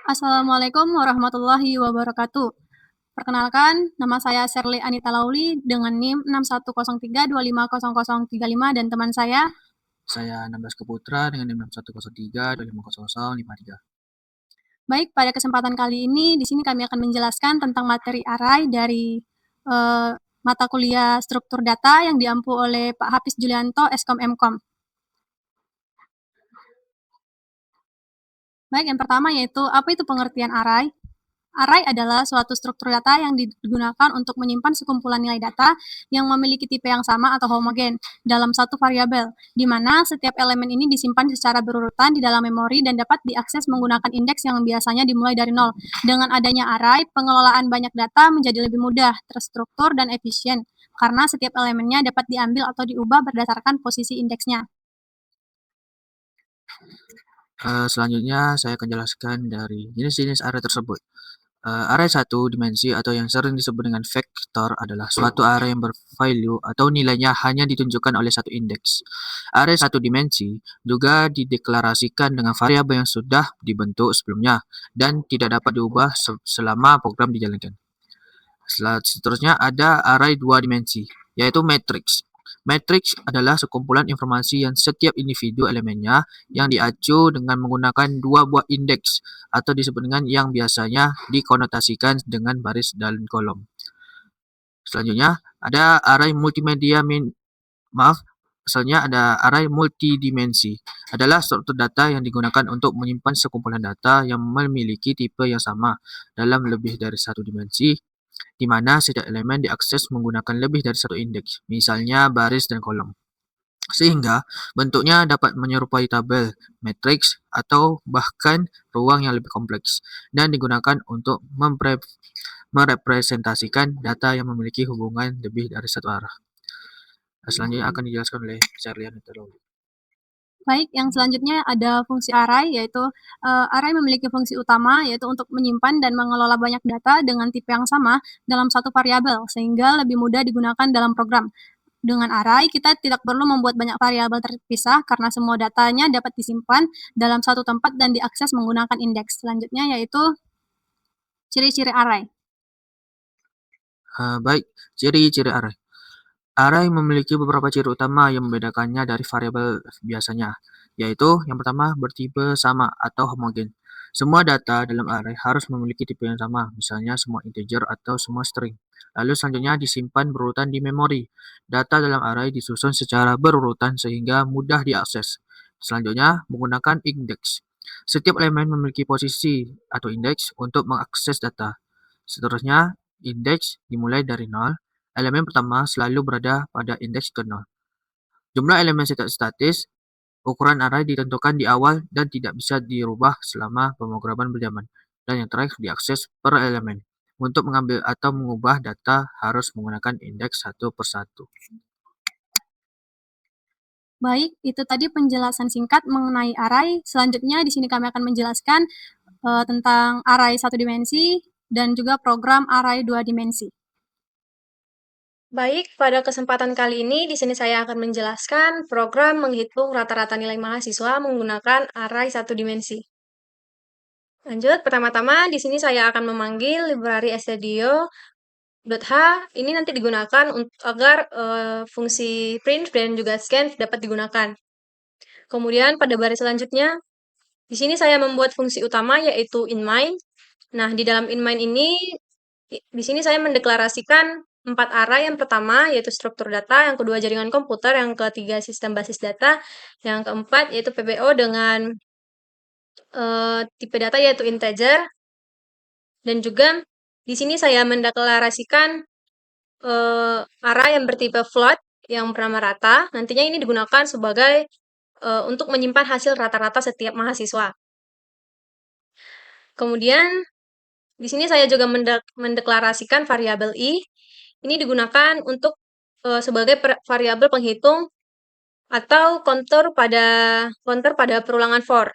Assalamualaikum warahmatullahi wabarakatuh. Perkenalkan, nama saya Sherly Anita Lauli dengan NIM 6103250035 dan teman saya. Saya Nambas Keputra dengan NIM 6103250053. Baik, pada kesempatan kali ini di sini kami akan menjelaskan tentang materi array dari mata kuliah struktur data yang diampu oleh Pak Hafiz Julianto, Eskom Mkom. Baik, yang pertama yaitu apa itu pengertian array? Array adalah suatu struktur data yang digunakan untuk menyimpan sekumpulan nilai data yang memiliki tipe yang sama atau homogen dalam satu variabel, di mana setiap elemen ini disimpan secara berurutan di dalam memori dan dapat diakses menggunakan indeks yang biasanya dimulai dari nol. Dengan adanya array, pengelolaan banyak data menjadi lebih mudah, terstruktur, dan efisien, karena setiap elemennya dapat diambil atau diubah berdasarkan posisi indeksnya. Selanjutnya saya akan jelaskan dari jenis-jenis array tersebut. Array satu dimensi atau yang sering disebut dengan vektor adalah suatu array yang bervalue atau nilainya hanya ditunjukkan oleh satu indeks. Array satu dimensi juga dideklarasikan dengan variabel yang sudah dibentuk sebelumnya dan tidak dapat diubah selama program dijalankan. Seterusnya ada array dua dimensi, yaitu matriks. Matriks adalah sekumpulan informasi yang setiap individu elemennya yang diacu dengan menggunakan dua buah indeks atau disebut dengan yang biasanya dikonotasikan dengan baris dan kolom. Selanjutnya ada array multimedia Misalnya ada array multidimensi adalah struktur data yang digunakan untuk menyimpan sekumpulan data yang memiliki tipe yang sama dalam lebih dari satu dimensi, di mana setiap elemen diakses menggunakan lebih dari satu indeks, misalnya baris dan kolom. Sehingga bentuknya dapat menyerupai tabel, matriks, atau bahkan ruang yang lebih kompleks, dan digunakan untuk merepresentasikan data yang memiliki hubungan lebih dari satu arah. Selanjutnya akan dijelaskan oleh Charlie Anita Lauli. Baik, yang selanjutnya ada fungsi array, yaitu array memiliki fungsi utama, yaitu untuk menyimpan dan mengelola banyak data dengan tipe yang sama dalam satu variabel, sehingga lebih mudah digunakan dalam program. Dengan array, kita tidak perlu membuat banyak variabel terpisah karena semua datanya dapat disimpan dalam satu tempat dan diakses menggunakan indeks. Selanjutnya yaitu ciri-ciri array. Baik, ciri-ciri array. Array memiliki beberapa ciri utama yang membedakannya dari variabel biasanya, yaitu yang pertama bertipe sama atau homogen. Semua data dalam array harus memiliki tipe yang sama, misalnya semua integer atau semua string. Lalu selanjutnya disimpan berurutan di memori. Data dalam array disusun secara berurutan sehingga mudah diakses. Selanjutnya menggunakan indeks. Setiap elemen memiliki posisi atau indeks untuk mengakses data. Seterusnya, indeks dimulai dari 0. Elemen pertama selalu berada pada indeks ke-0. Jumlah elemen statis, ukuran array ditentukan di awal dan tidak bisa dirubah selama pemrograman berjalan. Dan yang terakhir, diakses per elemen. Untuk mengambil atau mengubah data harus menggunakan indeks satu per satu. Baik, itu tadi penjelasan singkat mengenai array. Selanjutnya di sini kami akan menjelaskan tentang array satu dimensi dan juga program array dua dimensi. Baik, pada kesempatan kali ini di sini saya akan menjelaskan program menghitung rata-rata nilai mahasiswa menggunakan array satu dimensi. Lanjut, pertama-tama di sini saya akan memanggil library stdio.h. Ini nanti digunakan agar fungsi print dan juga scan dapat digunakan. Kemudian pada baris selanjutnya, di sini saya membuat fungsi utama yaitu inMine. Nah, di dalam inMine ini, di sini saya mendeklarasikan 4 array. Yang pertama yaitu struktur data, yang kedua jaringan komputer, yang ketiga sistem basis data, yang keempat yaitu PBO dengan tipe data yaitu integer, dan juga di sini saya mendeklarasikan array yang bertipe float yang bernama rata. Nantinya ini digunakan sebagai untuk menyimpan hasil rata-rata setiap mahasiswa. Kemudian di sini saya juga mendeklarasikan variabel i. Ini digunakan untuk sebagai variabel penghitung atau counter pada perulangan for.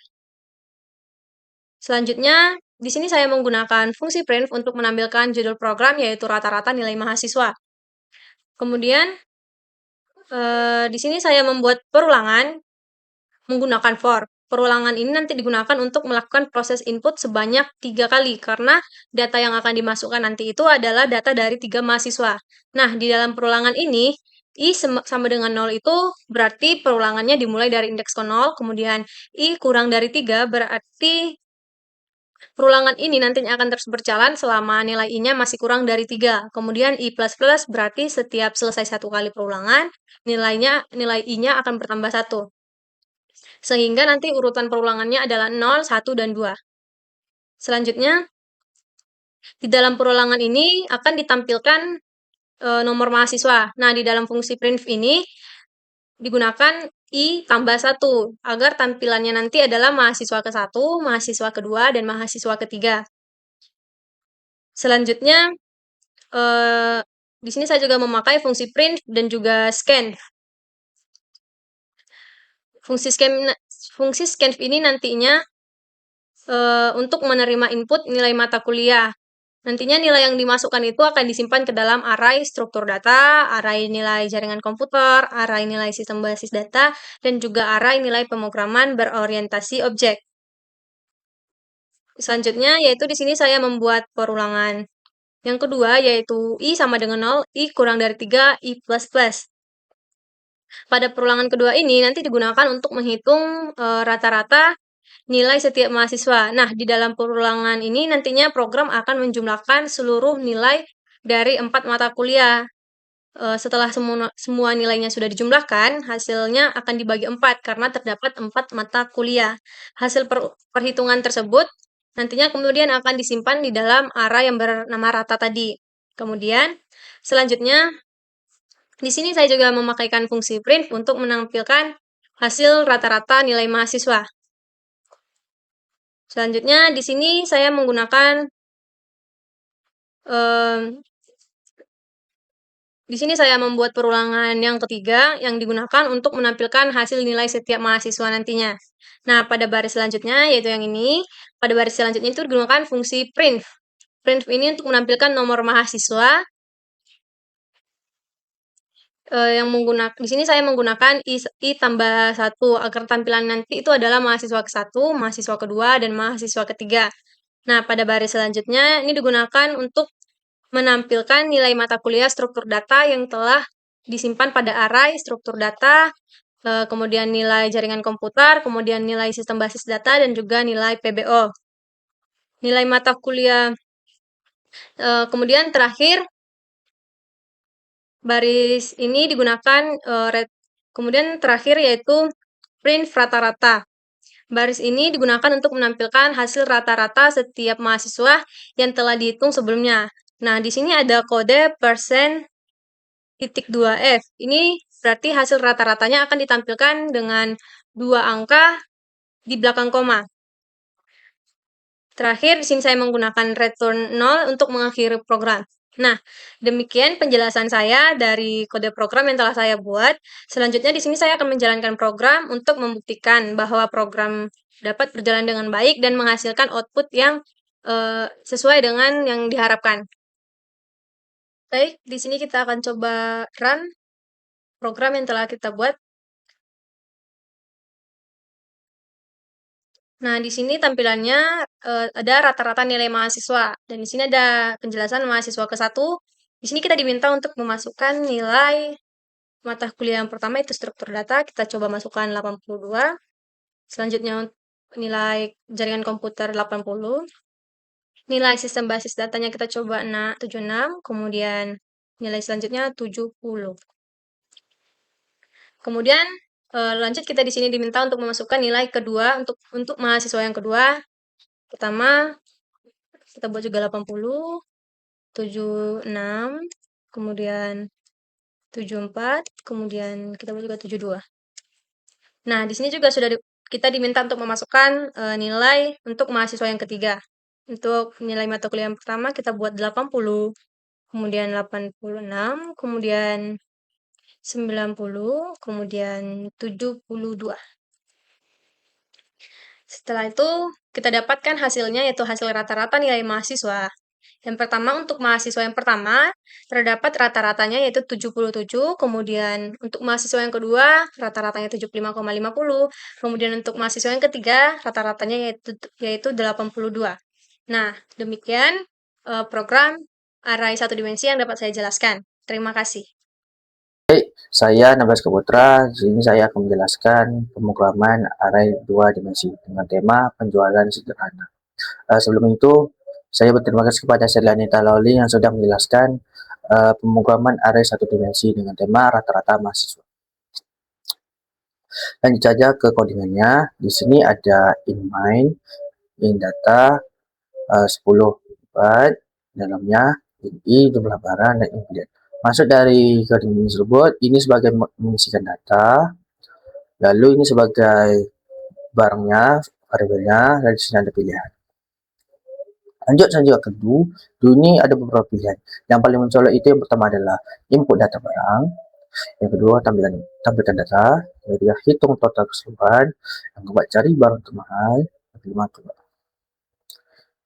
Selanjutnya, di sini saya menggunakan fungsi print untuk menampilkan judul program yaitu rata-rata nilai mahasiswa. Kemudian di sini saya membuat perulangan menggunakan for. perulangan ini nanti digunakan untuk melakukan proses input sebanyak 3 kali, karena data yang akan dimasukkan nanti itu adalah data dari 3 mahasiswa. Nah, di dalam perulangan ini, I sama dengan 0 itu berarti perulangannya dimulai dari indeks ke 0, kemudian I kurang dari 3 berarti perulangan ini nantinya akan terus berjalan selama nilai I-nya masih kurang dari 3. Kemudian I++ berarti setiap selesai satu kali perulangan, nilai I-nya akan bertambah 1. Sehingga nanti urutan perulangannya adalah 0, 1, dan 2. Selanjutnya, di dalam perulangan ini akan ditampilkan nomor mahasiswa. Nah, di dalam fungsi printf ini digunakan I tambah 1, agar tampilannya nanti adalah mahasiswa ke-1, mahasiswa kedua, dan mahasiswa ketiga. Selanjutnya, di sini saya juga memakai fungsi print dan juga scan. Fungsi scanf ini nantinya untuk menerima input nilai mata kuliah. Nantinya nilai yang dimasukkan itu akan disimpan ke dalam array struktur data, array nilai jaringan komputer, array nilai sistem basis data, dan juga array nilai pemrograman berorientasi objek. Selanjutnya, yaitu di sini saya membuat perulangan. Yang kedua, yaitu I sama dengan 0, I kurang dari 3, I++. Pada perulangan kedua ini nanti digunakan untuk menghitung rata-rata nilai setiap mahasiswa. Nah, di dalam perulangan ini nantinya program akan menjumlahkan seluruh nilai dari 4 mata kuliah. Setelah semua nilainya sudah dijumlahkan, hasilnya akan dibagi 4 karena terdapat 4 mata kuliah. Hasil perhitungan tersebut nantinya kemudian akan disimpan di dalam array yang bernama rata tadi. Kemudian, selanjutnya, di sini saya juga memakaikan fungsi print untuk menampilkan hasil rata-rata nilai mahasiswa. Selanjutnya, di sini saya menggunakan di sini saya membuat perulangan yang ketiga yang digunakan untuk menampilkan hasil nilai setiap mahasiswa nantinya. Nah, pada baris selanjutnya, yaitu yang ini, pada baris selanjutnya itu digunakan fungsi print. Print ini untuk menampilkan nomor mahasiswa yang menggunakan di sini saya menggunakan I tambah 1 agar tampilan nanti itu adalah mahasiswa ke-1, mahasiswa kedua, dan mahasiswa ketiga. Nah, pada baris selanjutnya ini digunakan untuk menampilkan nilai mata kuliah struktur data yang telah disimpan pada array struktur data, kemudian nilai jaringan komputer, kemudian nilai sistem basis data, dan juga nilai PBO. Nilai mata kuliah, kemudian terakhir, baris ini digunakan, kemudian terakhir yaitu print rata-rata. Baris ini digunakan untuk menampilkan hasil rata-rata setiap mahasiswa yang telah dihitung sebelumnya. Nah, di sini ada kode persen titik 2F. Ini berarti hasil rata-ratanya akan ditampilkan dengan 2 angka di belakang koma. Terakhir, di sini saya menggunakan return 0 untuk mengakhiri program. Nah, demikian penjelasan saya dari kode program yang telah saya buat. Selanjutnya di sini saya akan menjalankan program untuk membuktikan bahwa program dapat berjalan dengan baik dan menghasilkan output yang sesuai dengan yang diharapkan. Baik, di sini kita akan coba run program yang telah kita buat. Nah, di sini tampilannya ada rata-rata nilai mahasiswa. Dan di sini ada penjelasan mahasiswa ke-1. Di sini kita diminta untuk memasukkan nilai mata kuliah yang pertama itu struktur data. Kita coba masukkan 82. Selanjutnya nilai jaringan komputer 80. Nilai sistem basis datanya kita coba 76. Kemudian nilai selanjutnya 70. Kemudian lanjut kita di sini diminta untuk memasukkan nilai kedua untuk mahasiswa yang kedua. Pertama, kita buat juga 80, 76, kemudian 74, kemudian kita buat juga 72. Nah, di sini juga sudah kita diminta untuk memasukkan nilai untuk mahasiswa yang ketiga. Untuk nilai mata kuliah yang pertama kita buat 80, kemudian 86, kemudian 90, kemudian 72. Setelah itu, kita dapatkan hasilnya yaitu hasil rata-rata nilai mahasiswa. Yang pertama untuk mahasiswa yang pertama, terdapat rata-ratanya yaitu 77, kemudian untuk mahasiswa yang kedua, rata-ratanya 75,50, kemudian untuk mahasiswa yang ketiga, rata-ratanya yaitu 82. Nah, demikian program array satu dimensi yang dapat saya jelaskan. Terima kasih. Saya Nabas Keputra. Di sini saya akan menjelaskan pemrograman array 2 dimensi dengan tema penjualan sederhana. Sebelum itu, saya berterima kasih kepada Sherly Anita Lawli yang sudah menjelaskan pemrograman array 1 dimensi dengan tema rata-rata mahasiswa. Lanjut saja ke codingannya. Di sini ada inMain, inData, 10 4, dalamnya ini jumlah barang dan ingredient. Maksud dari coding tersebut, ini sebagai mengisikan data, lalu ini sebagai barangnya, variabelnya, dan di sini ada pilihan. Lanjut saja ke do ini ada beberapa pilihan. Yang paling mencolok itu yang pertama adalah input data barang, yang kedua tampilkan data, yang ketiga hitung total keseluruhan, yang keempat cari barang termahal, yang kelima keluar.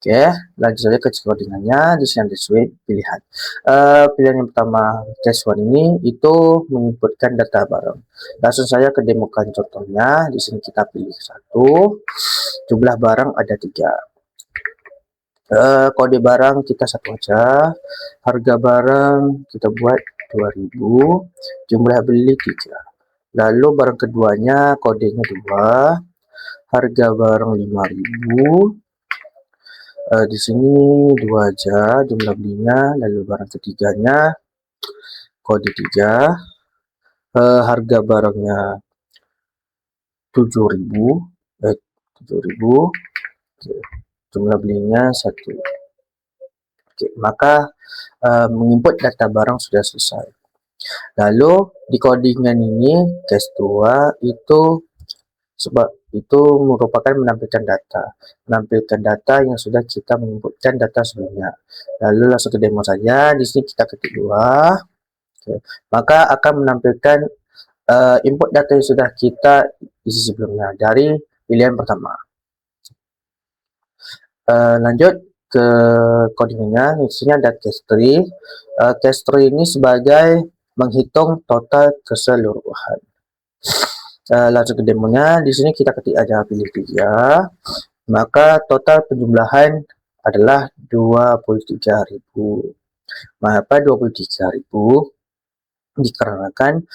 Oke, lanjut saja ke codingannya. Di sini ada suite pilihan. Pilihan yang pertama, case one ini itu menginputkan data barang. Langsung saya ke demokan contohnya. Di sini kita pilih satu. Jumlah barang ada 3. Kode barang kita satu aja. Harga barang kita buat 2000. Jumlah beli 3. Lalu barang keduanya kodenya 2. Harga barang 5000. Di sini 2 aja jumlah belinya, lalu barang ketiganya kode 3. Harga barangnya 7000. 7000. Jumlah belinya 1. Oke, maka menginput data barang sudah selesai. Lalu di codingan ini case 2 itu merupakan menampilkan data yang sudah kita menginputkan data sebelumnya. Lalu langsung ke demo saja. Di sini kita ketik 2. Oke. Maka akan menampilkan input data yang sudah kita isi sebelumnya dari pilihan pertama. Lanjut ke codingnya. Di sini ada case 3. Case 3 ini sebagai menghitung total keseluruhan. Langsung ke demonya. Di sini kita ketik aja pilih 3. Maka total penjumlahan adalah 23.000. Mengapa 23.000? Dikarenakan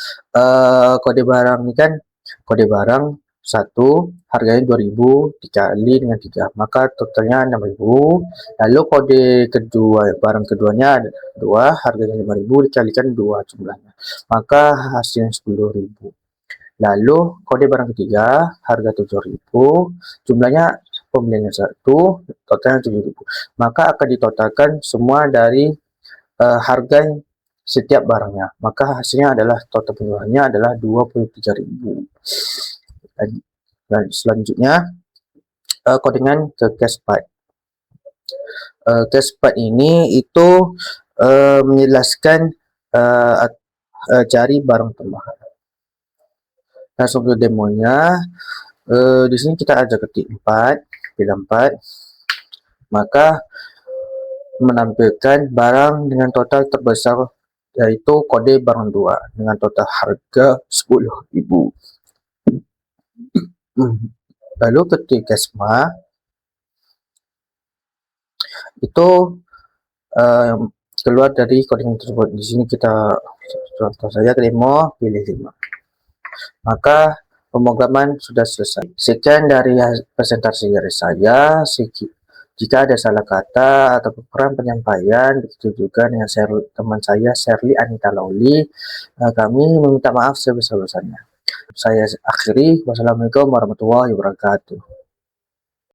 kode barang ini kan kode barang 1 harganya 2000 dikali dengan 3, maka totalnya 6000. Lalu kode kedua barang keduanya 2 harganya 5000 dikalikan 2 jumlahnya, maka hasilnya 10.000. Lalu kode barang ketiga harga 7.000, jumlahnya pembeliannya 1, totalnya 7.000. Maka akan ditotalkan semua dari harga setiap barangnya. Maka hasilnya adalah total penjualannya adalah 23.000. Dan selanjutnya codingan ke case 4. Case 4 ini itu menjelaskan cari barang termahal. Langsung ke demonya. Di sini kita aja ketik 4, pilih 4, maka menampilkan barang dengan total terbesar yaitu kode barang 2 dengan total harga 10.000. Lalu ketik Kesma itu keluar dari coding tersebut. Di sini kita contoh saja demo, pilih 5. Maka pemrograman sudah selesai. Sekian dari presentasi dari saya. Jika ada salah kata atau kurang penyampaian, begitu juga dengan teman saya Sherly Anita Lawli, kami meminta maaf sebesar-besarnya. Saya akhiri. Wassalamualaikum warahmatullahi wabarakatuh.